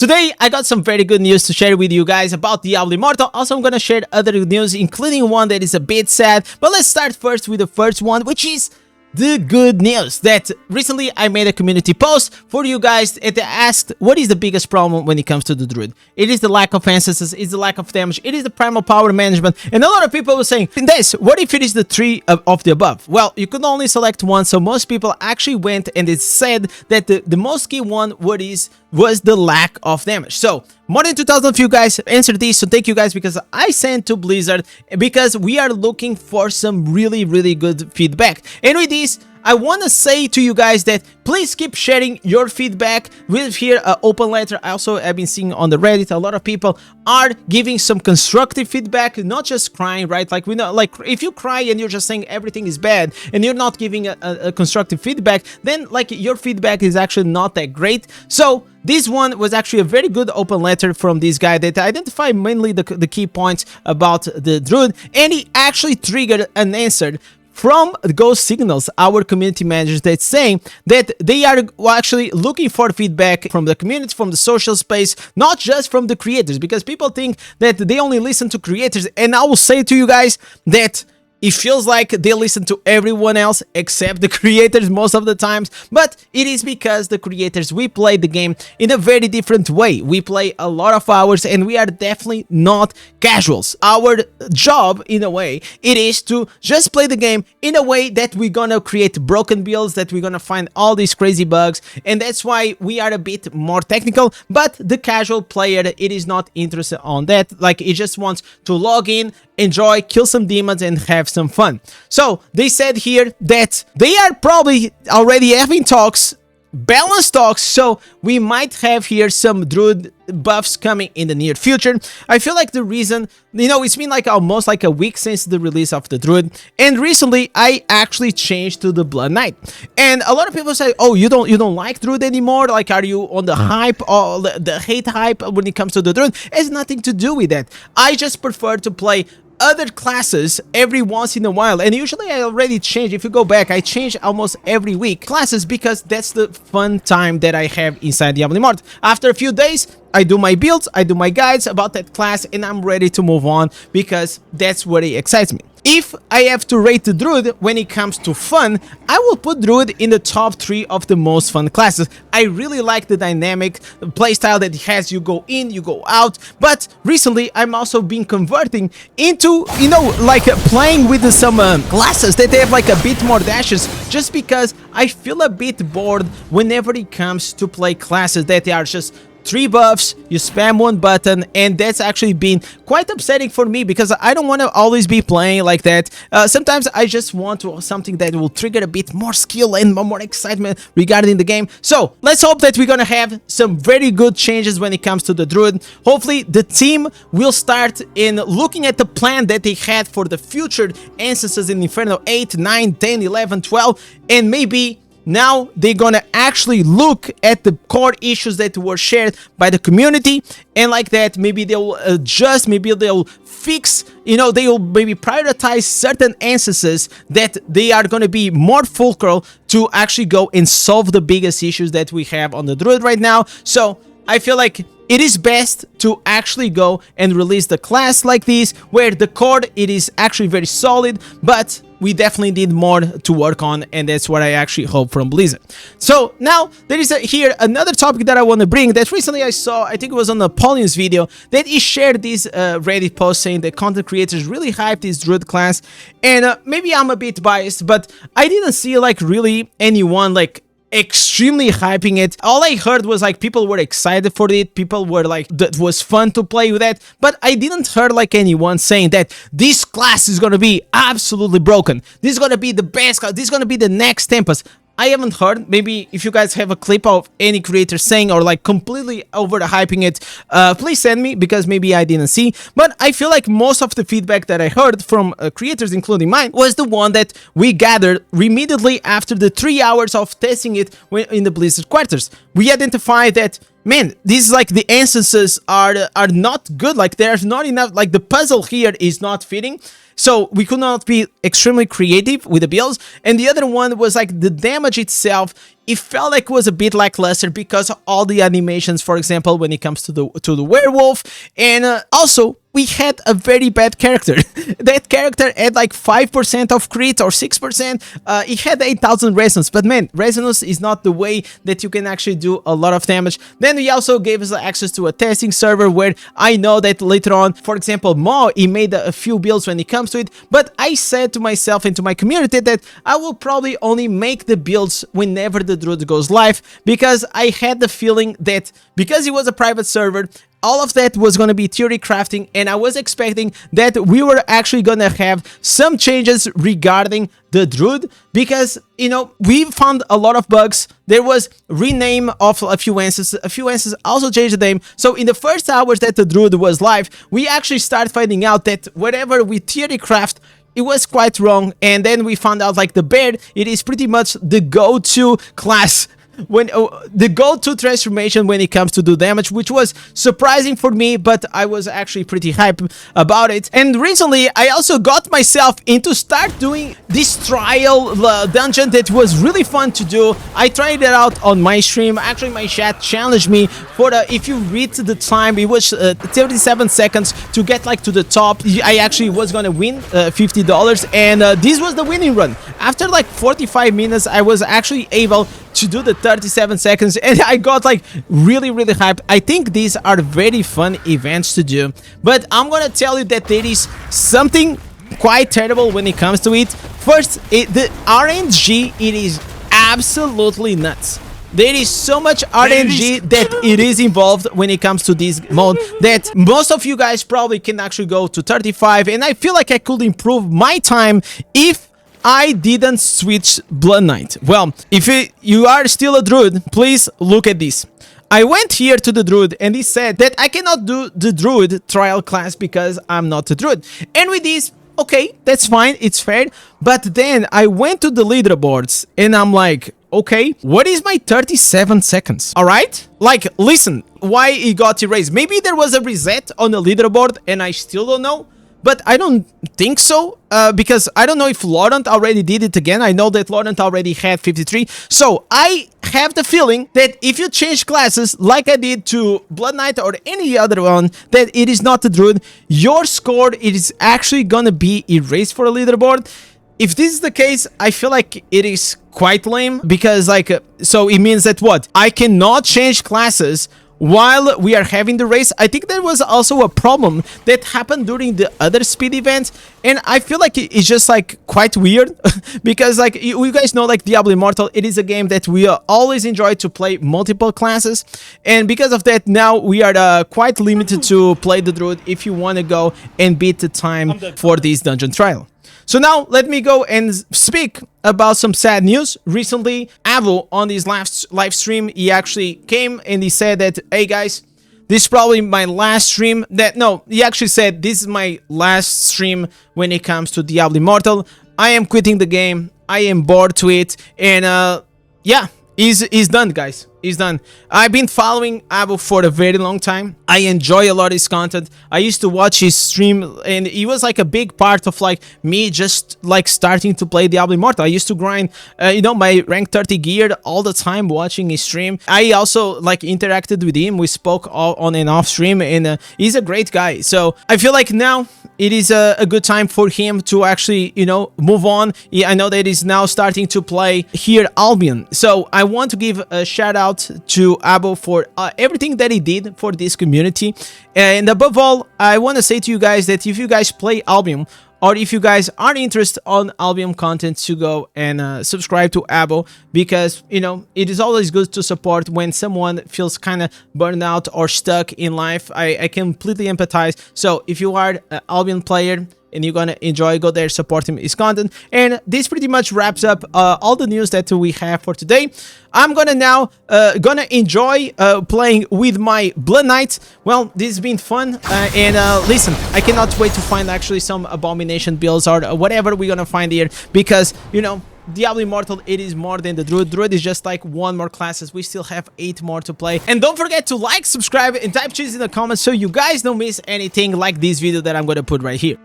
Today, I got some very good news to share with you guys about Diablo Immortal. Also, I'm gonna share other news, including one that is a bit sad. But let's start first with the first one, which is the good news that recently I made a community post for you guys and asked what is the biggest problem when it comes to the Druid. It is the lack of ancestors, it's the lack of damage, it is the primal power management, and a lot of people were saying, Indez, what if it is the three of the above? Well, you could only select one, so most people actually went and it said that the most key one was the lack of damage. So more than 2,000 of you guys answered this, so thank you guys, because I sent to Blizzard because we are looking for some really good feedback. And with this, I want to say to you guys that please keep sharing your feedback. With here open letter. I also have been seeing on the Reddit a lot of people are giving some constructive feedback, not just crying, right? Like we know, like if you cry and you're just saying everything is bad and you're not giving a constructive feedback, then like your feedback is actually not that great. So this one was actually a very good open letter from this guy that identified mainly the key points about the Druid, and he actually triggered an answer from Ghost Signals, our community managers, that's saying that they are actually looking for feedback from the community, from the social space, not just from the creators, because people think that they only listen to creators, and I will say to you guys that it feels like they listen to everyone else except the creators most of the times, but it is because the creators, we play the game in a very different way. We play a lot of hours and we are definitely not casuals. Our job, in a way, it is to just play the game in a way that we're gonna create broken builds, that we're gonna find all these crazy bugs, and that's why we are a bit more technical. But the casual player, it is not interested on that. Like, it just wants to log in, enjoy, kill some demons, and have some fun. So they said here that they are probably already having talks, balanced talks, so we might have here some Druid buffs coming in the near future. I feel like the reason, you know, it's been like almost like a week since the release of the Druid, and recently I actually changed to the Blood Knight, and a lot of people say, oh, you don't like Druid anymore, like are you on the hype or the hate hype when it comes to the Druid? It has nothing to do with that. I just prefer to play other classes every once in a while, and usually I already change. If you go back, I change almost every week classes because that's the fun time that I have inside Diablo Immortal. After a few days, I do my builds, I do my guides about that class, and I'm ready to move on because that's what excites me. If I have to rate the Druid when it comes to fun, I will put Druid in the top 3 of the most fun classes. I really like the dynamic playstyle that it has. You go in, you go out, but recently I'm also been converting into, you know, like playing with some classes that they have like a bit more dashes, just because I feel a bit bored whenever it comes to play classes that they are just 3 buffs, you spam 1 button, and that's actually been quite upsetting for me because I don't want to always be playing like that. Sometimes I just want something that will trigger a bit more skill and more excitement regarding the game. So let's hope that we're gonna have some very good changes when it comes to the Druid. Hopefully the team will start in looking at the plan that they had for the future instances in Inferno 8, 9, 10, 11, 12, and maybe now they're gonna actually look at the core issues that were shared by the community, and like that maybe they'll adjust, maybe they'll fix, you know, they will maybe prioritize certain instances that they are gonna be more fulcral to actually go and solve the biggest issues that we have on the Druid right now. So I feel like it is best to actually go and release the class like this, where the core, it is actually very solid, but we definitely need more to work on, and that's what I actually hope from Blizzard. So now there is here another topic that I want to bring that recently I saw. I think it was on Napoleon's video that he shared this Reddit post saying that content creators really hyped this Druid class, and maybe I'm a bit biased, but I didn't see like really anyone like extremely hyping it. All I heard was like people were excited for it, people were like that was fun to play with that, but I didn't heard like anyone saying that this class is gonna be absolutely broken, this is gonna be the best class, this is gonna be the next Tempest. I haven't heard. Maybe if you guys have a clip of any creator saying or like completely overhyping it, please send me, because maybe I didn't see. But I feel like most of the feedback that I heard from creators, including mine, was the one that we gathered immediately after the 3 hours of testing it in the Blizzard quarters. We identified that, man, these like the instances are not good, like there's not enough, like the puzzle here is not fitting. So we could not be extremely creative with the builds. And the other one was like the damage itself it felt like it was a bit lackluster because of all the animations, for example, when it comes to the werewolf, and also we had a very bad character. That character had like 5% of crit or 6%. It had 8,000 resonance, but man, resonance is not the way that you can actually do a lot of damage. Then he also gave us access to a testing server where I know that later on, for example, Mo, he made a few builds when it comes to it, but I said to myself and to my community that I will probably only make the builds whenever the Druid goes live, because I had the feeling that because it was a private server, all of that was going to be theory crafting, and I was expecting that we were actually going to have some changes regarding the Druid, because, you know, we found a lot of bugs. There was rename of a few instances also changed the name. So in the first hours that the Druid was live, we actually started finding out that whatever we theory craft, it was quite wrong, and then we found out like the bear, it is pretty much the go-to class when the go-to transformation when it comes to do damage, which was surprising for me, but I was actually pretty hyped about it. And recently I also got myself into start doing this trial dungeon that was really fun to do. I tried it out on my stream. Actually, my chat challenged me for if you read the time, it was 37 seconds to get like to the top. I actually was gonna win $50, and this was the winning run. After like 45 minutes I was actually able to do the 37 seconds, and I got like really hyped. I think these are very fun events to do, but I'm gonna tell you that there is something quite terrible when it comes to it. First, the RNG, it is absolutely nuts. There is so much RNG that it is involved when it comes to this mode that most of you guys probably can actually go to 35, and I feel like I could improve my time if I didn't switch Blood Knight. Well, if you are still a Druid, please look at this. I went here to the Druid and he said that I cannot do the Druid trial class because I'm not a Druid. And with this, okay, that's fine, it's fair. But then I went to the leaderboards and I'm like, okay, what is my 37 seconds? All right? Like, listen, why it got erased? Maybe there was a reset on the leaderboard and I still don't know. But I don't think so, because I don't know if Laurent already did it again. I know that Laurent already had 53. So I have the feeling that if you change classes like I did to Blood Knight or any other one, that it is not the Druid, your score, it is actually gonna be erased for a leaderboard. If this is the case, I feel like it is quite lame, because like, so it means that what? I cannot change classes while we are having the race. I think there was also a problem that happened during the other speed events, and I feel like it's just like quite weird because like you guys know, like Diablo Immortal, it is a game that we always enjoy to play multiple classes, and because of that now we are quite limited to play the Druid if you want to go and beat the time for this dungeon trial. So now let me go and speak about some sad news. Recently, Habo on his last live stream, he actually came and he said that, hey guys, this is probably my last stream. He actually said this is my last stream when it comes to Diablo Immortal. I am quitting the game. I am bored to it, and yeah, he's done, guys. He's done. I've been following Habo for a very long time. I enjoy a lot of his content. I used to watch his stream, and he was like a big part of like me just like starting to play Diablo Immortal. I used to grind, you know, my rank 30 gear all the time watching his stream. I also like interacted with him. We spoke on and off stream, and he's a great guy. So I feel like now it is a good time for him to actually, you know, move on. I know that he's now starting to play here Albion. So I want to give a shout out to Habo for everything that he did for this community, and above all, I want to say to you guys that if you guys play Albion, or if you guys are interested on Albion content, to go and subscribe to Habo, because, you know, it is always good to support when someone feels kind of burned out or stuck in life. I completely empathize. So if you are an Albion player and you're gonna enjoy, go there, support him, his content. And this pretty much wraps up all the news that we have for today. I'm gonna now enjoy playing with my Blood Knight. Well, this has been fun, and listen, I cannot wait to find actually some abomination builds or whatever we're gonna find here, because, you know, Diablo Immortal, it is more than the Druid. Druid is just like one more classes. We still have 8 more to play. And don't forget to like, subscribe, and type cheese in the comments so you guys don't miss anything like this video that I'm gonna put right here.